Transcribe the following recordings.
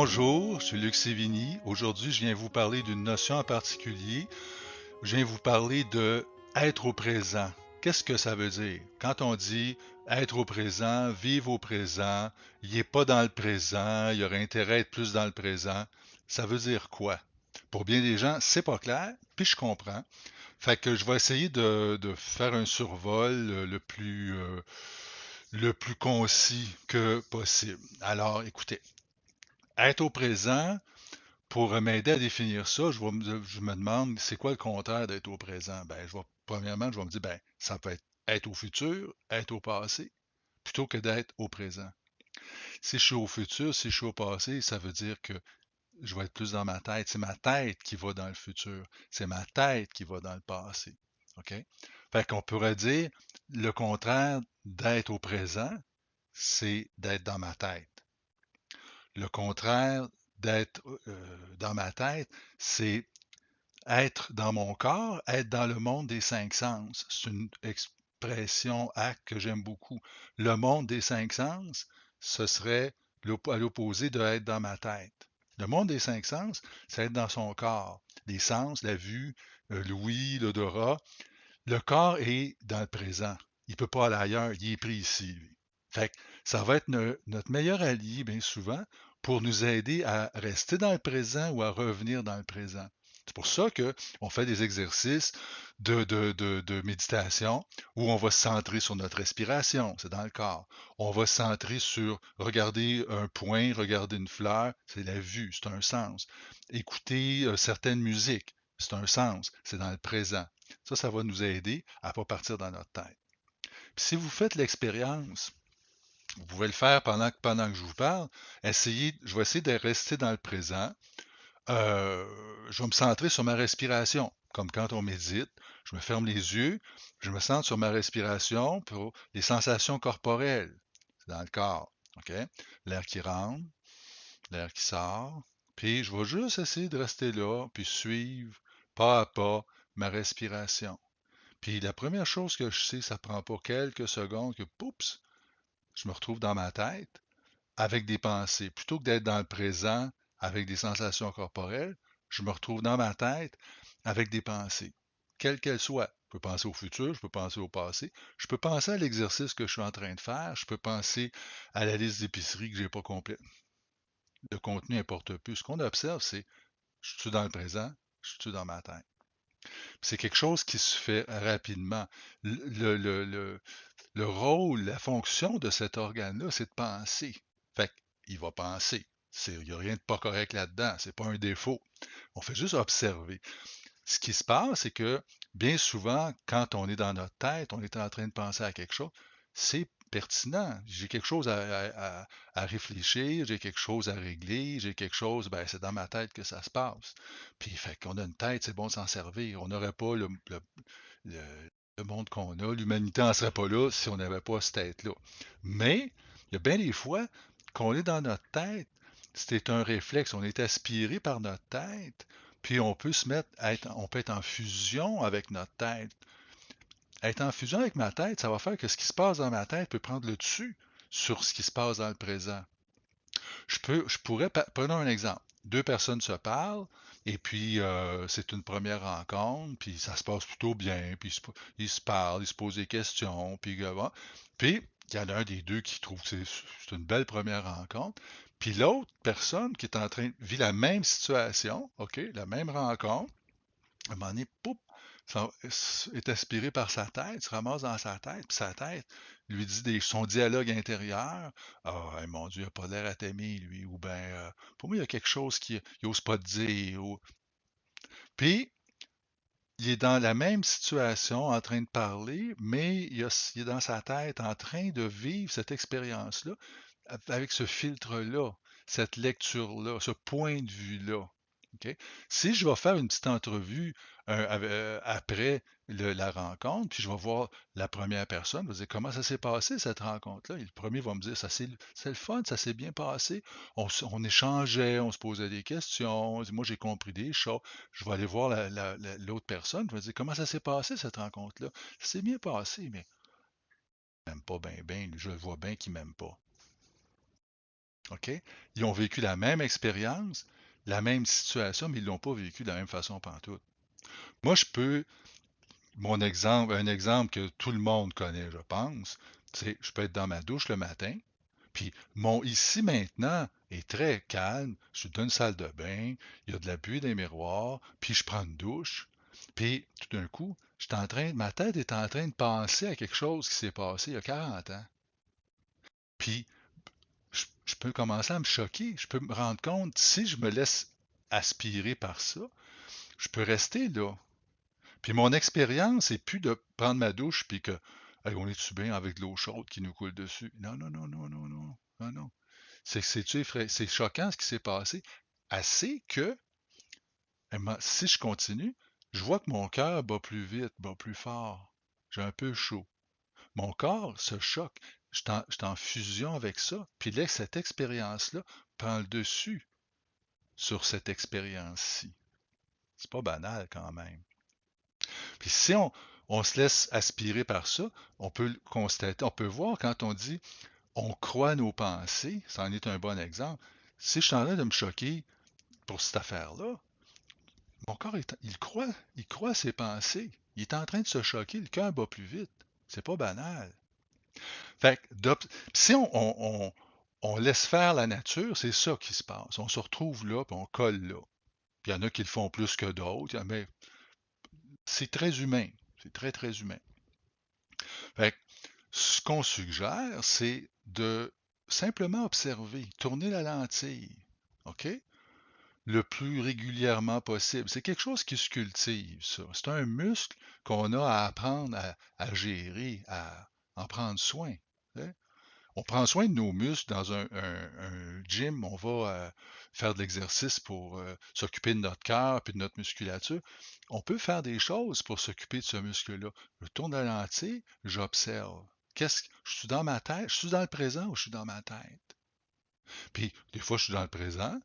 Bonjour, je suis Luc Sévigny. Aujourd'hui, je viens vous parler d'une notion en particulier. Je viens vous parler de être au présent. Qu'est-ce que ça veut dire? Quand on dit être au présent, vivre au présent, il n'est pas dans le présent, il y aurait intérêt à être plus dans le présent, ça veut dire quoi? Pour bien des gens, c'est pas clair, puis je comprends. Fait que je vais essayer de faire un survol le plus concis que possible. Alors, écoutez, être au présent, pour m'aider à définir ça, je me demande c'est quoi le contraire d'être au présent? Premièrement, je vais me dire, ça peut être au futur, être au passé, plutôt que d'être au présent. Si je suis au futur, si je suis au passé, ça veut dire que je vais être plus dans ma tête. C'est ma tête qui va dans le futur. C'est ma tête qui va dans le passé. OK? Fait qu'on pourrait dire le contraire d'être au présent, c'est d'être dans ma tête. Le contraire d'être dans ma tête, c'est être dans mon corps, être dans le monde des cinq sens. C'est une expression acte que j'aime beaucoup. Le monde des cinq sens, ce serait à l'opposé de être dans ma tête. Le monde des cinq sens, c'est être dans son corps. Les sens, la vue, l'ouïe, l'odorat. Le corps est dans le présent. Il ne peut pas aller ailleurs, il est pris ici, lui. Fait que ça va être notre meilleur allié, bien souvent, pour nous aider à rester dans le présent ou à revenir dans le présent. C'est pour ça qu'on fait des exercices de méditation où on va se centrer sur notre respiration, c'est dans le corps. On va se centrer sur regarder un point, regarder une fleur, c'est la vue, c'est un sens. Écouter certaines musiques, c'est un sens, c'est dans le présent. Ça va nous aider à ne pas partir dans notre tête. Puis si vous faites l'expérience, vous pouvez le faire pendant que je vous parle. Je vais essayer de rester dans le présent. Euh, je vais me centrer sur ma respiration, comme quand on médite. Je me ferme les yeux, je me centre sur ma respiration pour les sensations corporelles. C'est dans le corps. OK? L'air qui rentre, l'air qui sort. Puis je vais juste essayer de rester là, puis suivre pas à pas ma respiration. Puis la première chose que je sais, ça prend pas quelques secondes que, poups, je me retrouve dans ma tête avec des pensées. Plutôt que d'être dans le présent avec des sensations corporelles, je me retrouve dans ma tête avec des pensées, quelles qu'elles soient. Je peux penser au futur, je peux penser au passé, je peux penser à l'exercice que je suis en train de faire, je peux penser à la liste d'épicerie que j'ai pas complète. Le contenu importe peu. Ce qu'on observe, c'est je suis dans le présent, je suis dans ma tête. C'est quelque chose qui se fait rapidement. Le, le, le, le rôle, la fonction de cet organe-là, c'est de penser. Fait qu'il va penser. Il n'y a rien de pas correct là-dedans. C'est pas un défaut. On fait juste observer. Ce qui se passe, c'est que bien souvent, quand on est dans notre tête, on est en train de penser à quelque chose, c'est pertinent. J'ai quelque chose à réfléchir, j'ai quelque chose à régler, j'ai quelque chose, c'est dans ma tête que ça se passe. Puis, fait qu'on a une tête, c'est bon de s'en servir. On n'aurait pas le monde qu'on a, l'humanité n'en serait pas là si on n'avait pas cette tête-là. Mais, il y a bien des fois qu'on est dans notre tête, c'est un réflexe, on est aspiré par notre tête, puis on peut on peut être en fusion avec notre tête. Être en fusion avec ma tête, ça va faire que ce qui se passe dans ma tête peut prendre le dessus sur ce qui se passe dans le présent. Prenons un exemple. Deux personnes se parlent, et puis c'est une première rencontre, puis ça se passe plutôt bien, puis ils se parlent, ils se posent des questions, puis il y en a un des deux qui trouve que c'est une belle première rencontre, puis l'autre personne qui est en train de vivre la même situation, OK, la même rencontre, à un moment donné, poup, est aspiré par sa tête, se ramasse dans sa tête, puis sa tête lui dit son dialogue intérieur. Ah, hey, mon Dieu, il n'a pas l'air à t'aimer, lui. Ou bien, pour moi, il y a quelque chose qu'il n'ose pas te dire. Puis, il est dans la même situation, en train de parler, mais il est dans sa tête, en train de vivre cette expérience-là, avec ce filtre-là, cette lecture-là, ce point de vue-là. OK? Si je vais faire une petite entrevue après la rencontre, puis je vais voir la première personne, je vais dire comment ça s'est passé cette rencontre-là. Et le premier va me dire c'est le fun, ça s'est bien passé. On échangeait, on se posait des questions. Moi, j'ai compris des choses. Je vais aller voir l'autre personne, je vais dire comment ça s'est passé cette rencontre-là. Ça s'est bien passé, mais il m'aime pas bien, bien. Je le vois bien qu'il m'aime pas. OK? Ils ont vécu la même expérience, la même situation, mais ils ne l'ont pas vécu de la même façon pantoute. Moi, je peux, un exemple que tout le monde connaît, je pense, c'est je peux être dans ma douche le matin, puis mon ici maintenant est très calme. Je suis dans une salle de bain, il y a de la buée dans les miroirs, puis je prends une douche, puis tout d'un coup, ma tête est en train de penser à quelque chose qui s'est passé il y a 40 ans. Puis je peux commencer à me choquer, je peux me rendre compte, si je me laisse aspirer par ça, je peux rester là. Puis mon expérience, c'est plus de prendre ma douche puis que hey, on est-tu bien avec de l'eau chaude qui nous coule dessus? Non, non, non, non, non, non, non, non. C'est choquant ce qui s'est passé. Assez que, si je continue, je vois que mon cœur bat plus vite, bat plus fort. J'ai un peu chaud. Mon corps se choque. Je suis en fusion avec ça. Puis là, cette expérience-là prend le dessus sur cette expérience-ci. C'est pas banal quand même. Puis si on se laisse aspirer par ça, on peut le constater, on peut voir quand on dit on croit nos pensées, ça en est un bon exemple. Si je suis en train de me choquer pour cette affaire-là, mon corps, il croit ses pensées. Il est en train de se choquer, le cœur bat plus vite. C'est pas banal. Fait que, si on laisse faire la nature, c'est ça qui se passe. On se retrouve là, puis on colle là. Puis il y en a qui le font plus que d'autres, mais c'est très humain. C'est très, très humain. Fait que, ce qu'on suggère, c'est de simplement observer, tourner la lentille, OK? Le plus régulièrement possible. C'est quelque chose qui se cultive, ça. C'est un muscle qu'on a à apprendre à gérer, à en prendre soin. Hein? On prend soin de nos muscles dans un gym, on va faire de l'exercice pour s'occuper de notre cœur et de notre musculature. On peut faire des choses pour s'occuper de ce muscle-là. Je tourne la lentille, j'observe. Je suis dans ma tête, je suis dans le présent ou je suis dans ma tête? Puis des fois, je suis dans le présent,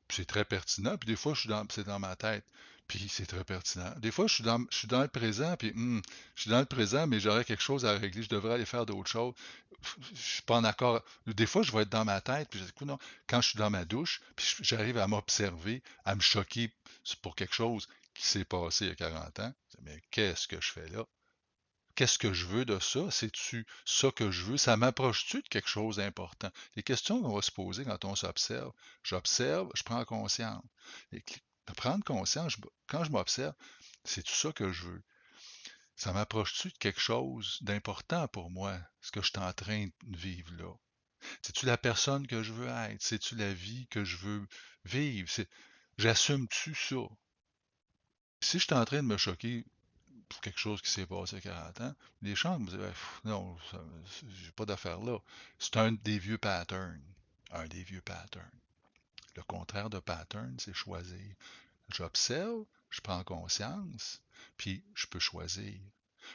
puis c'est très pertinent, puis des fois, c'est dans ma tête, puis c'est très pertinent. Des fois, je suis dans le présent, puis je suis dans le présent, mais j'aurais quelque chose à régler, je devrais aller faire d'autres choses. Je suis pas en accord. Des fois, je vais être dans ma tête, puis je dis, écoute, non, quand je suis dans ma douche, puis j'arrive à m'observer, à me choquer pour quelque chose qui s'est passé il y a 40 ans, je dis, mais qu'est-ce que je fais là? Qu'est-ce que je veux de ça? C'est-tu ça que je veux? Ça m'approche-tu de quelque chose d'important? Les questions qu'on va se poser quand on s'observe. J'observe, je prends conscience. Et de prendre conscience, quand je m'observe, c'est-tu ça que je veux? Ça m'approche-tu de quelque chose d'important pour moi, ce que je suis en train de vivre là? C'est-tu la personne que je veux être? C'est-tu la vie que je veux vivre? J'assume-tu ça? Si je suis en train de me choquer pour quelque chose qui s'est passé il y a 40 ans, les gens me disaient, ben, non, j'ai pas d'affaire là. C'est un des vieux patterns. Un des vieux patterns. Le contraire de pattern, c'est choisir. J'observe, je prends conscience, puis je peux choisir.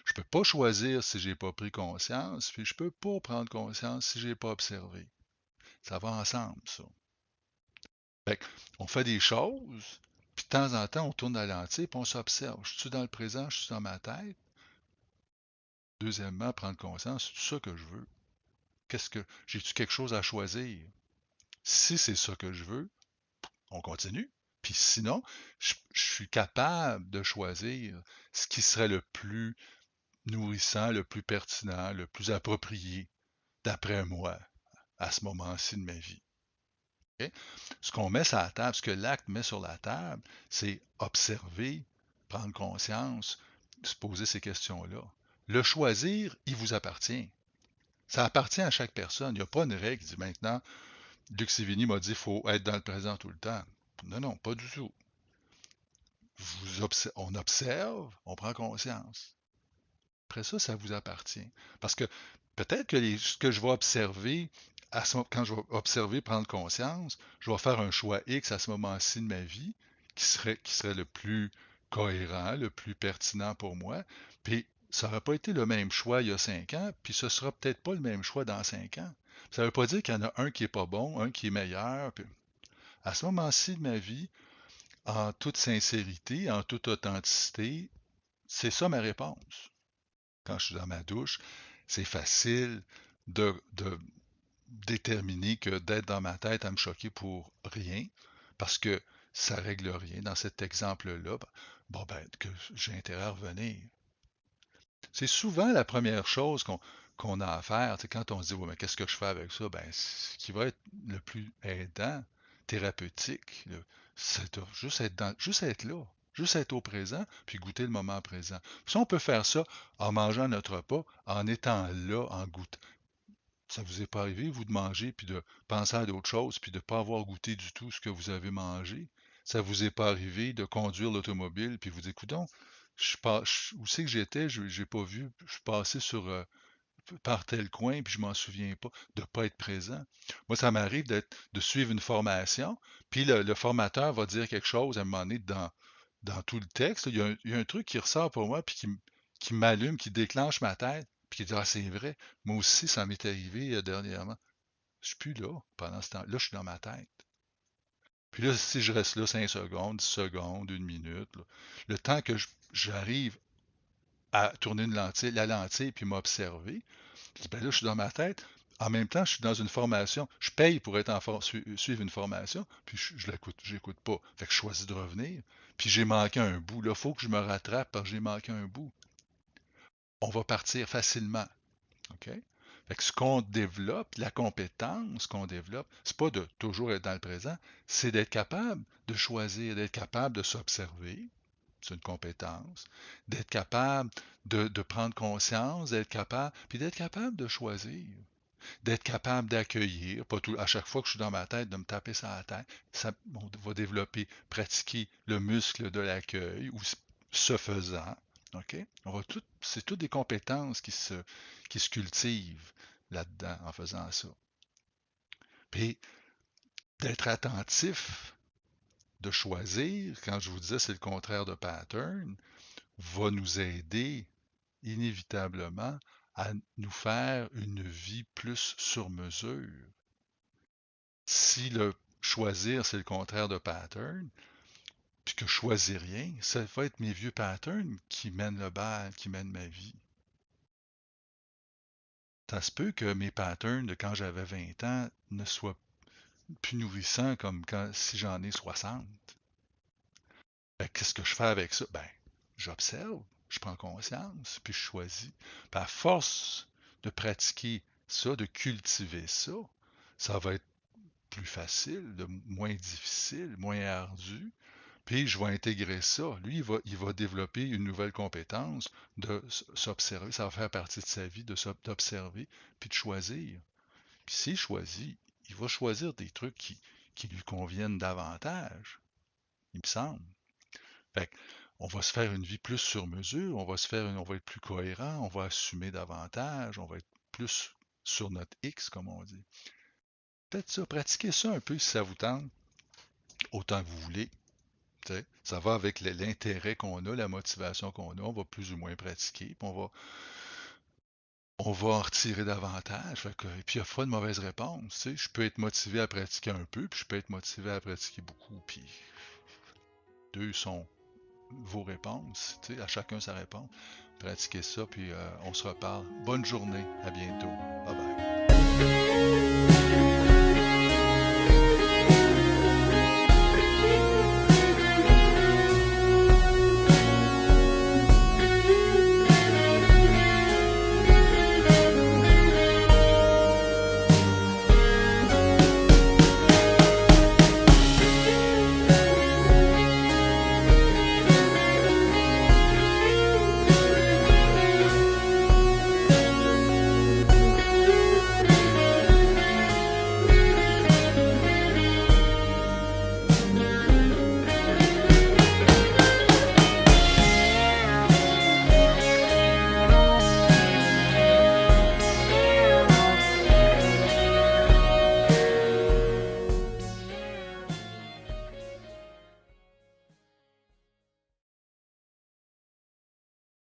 Je peux pas choisir si j'ai pas pris conscience, puis je peux pas prendre conscience si j'ai pas observé. Ça va ensemble, ça. Fait on fait des choses, puis de temps en temps, on tourne la lentille, puis on s'observe. Je suis dans le présent, je suis dans ma tête. Deuxièmement, prendre conscience, c'est tout ça que je veux. J'ai-tu quelque chose à choisir? Si c'est ça que je veux, on continue. Puis sinon, je suis capable de choisir ce qui serait le plus nourrissant, le plus pertinent, le plus approprié, d'après moi, à ce moment-ci de ma vie. Ok? Ce qu'on met sur la table, ce que l'acte met sur la table, c'est observer, prendre conscience, se poser ces questions-là. Le choisir, il vous appartient. Ça appartient à chaque personne. Il n'y a pas une règle qui dit maintenant, Luc Sévigny m'a dit qu'il faut être dans le présent tout le temps. Non, non, pas du tout. On observe, on prend conscience. Après ça, ça vous appartient. Parce que peut-être que ce que je vais observer, quand je vais observer, prendre conscience, je vais faire un choix X à ce moment-ci de ma vie qui serait le plus cohérent, le plus pertinent pour moi. Puis ça n'aurait pas été le même choix il y a 5 ans, puis ce sera peut-être pas le même choix dans 5 ans. Ça ne veut pas dire qu'il y en a un qui est pas bon, un qui est meilleur. Puis à ce moment-ci de ma vie, en toute sincérité, en toute authenticité, c'est ça ma réponse. Quand je suis dans ma douche, c'est facile de déterminer que d'être dans ma tête à me choquer pour rien, parce que ça règle rien dans cet exemple-là, bon ben, que j'ai intérêt à revenir. C'est souvent la première chose qu'on a à faire. Tu sais, quand on se dit, ouais, mais qu'est-ce que je fais avec ça? Ben, ce qui va être le plus aidant, thérapeutique, c'est de juste être là, juste être au présent, puis goûter le moment présent. Si on peut faire ça en mangeant notre repas, en étant là, en goûtant. Ça vous est pas arrivé, vous, de manger, puis de penser à d'autres choses, puis de ne pas avoir goûté du tout ce que vous avez mangé? Ça vous est pas arrivé de conduire l'automobile, puis vous dites, coudonc, où c'est que j'étais, j'ai pas vu, je suis passé par tel coin, puis je m'en souviens pas, de pas être présent. Moi, ça m'arrive de suivre une formation, puis le formateur va dire quelque chose à un moment donné dans tout le texte. Il y a un truc qui ressort pour moi, puis qui m'allume, qui déclenche ma tête, puis qui dit, ah, c'est vrai, moi aussi, ça m'est arrivé dernièrement. Je suis plus là pendant ce temps. Là, je suis dans ma tête. Puis là, si je reste là 5 secondes, 10 secondes, une minute, là, le temps que j'arrive à tourner la lentille, puis m'observer, je dis, ben là, je suis dans ma tête. En même temps, je suis dans une formation. Je paye pour être suivre une formation, puis je l'écoute, j'écoute pas. Fait que je choisis de revenir. Puis j'ai manqué un bout. Là, il faut que je me rattrape parce que j'ai manqué un bout. On va partir facilement. OK? Fait que ce qu'on développe, la compétence qu'on développe, c'est pas de toujours être dans le présent, c'est d'être capable de choisir, d'être capable de s'observer. C'est une compétence. D'être capable de prendre conscience, d'être capable, puis d'être capable de choisir. D'être capable d'accueillir, pas tout, à chaque fois que je suis dans ma tête, de me taper sur la tête. Ça, on va développer, pratiquer le muscle de l'accueil, ou ce faisant. OK? C'est toutes des compétences qui se cultivent là-dedans en faisant ça. Puis d'être attentif, de choisir, quand je vous disais c'est le contraire de pattern, va nous aider inévitablement à nous faire une vie plus sur mesure. Si le choisir, c'est le contraire de pattern, puis que je choisis rien, ça va être mes vieux patterns qui mènent le bal, qui mènent ma vie. Ça se peut que mes patterns de quand j'avais 20 ans ne soient plus nourrissants comme si j'en ai 60. Qu'est-ce que je fais avec ça? Ben, j'observe, je prends conscience, puis je choisis. Puis à force de pratiquer ça, de cultiver ça, ça va être plus facile, moins difficile, moins ardu. Puis je vais intégrer ça. Lui, il va développer une nouvelle compétence de s'observer. Ça va faire partie de sa vie d'observer, puis de choisir. Puis s'il choisit, il va choisir des trucs qui lui conviennent davantage, il me semble. Fait on va se faire une vie plus sur mesure, on va être plus cohérent, on va assumer davantage, on va être plus sur notre X, comme on dit. Faites ça, pratiquez ça un peu si ça vous tente, autant que vous voulez. T'sais. Ça va avec l'intérêt qu'on a, la motivation qu'on a, on va plus ou moins pratiquer, puis on va en retirer davantage. Et puis il n'y a pas de mauvaise réponse. T'sais. Je peux être motivé à pratiquer un peu, puis je peux être motivé à pratiquer beaucoup, puis deux sont vos réponses, à chacun sa réponse. Pratiquez ça, puis on se reparle. Bonne journée, à bientôt.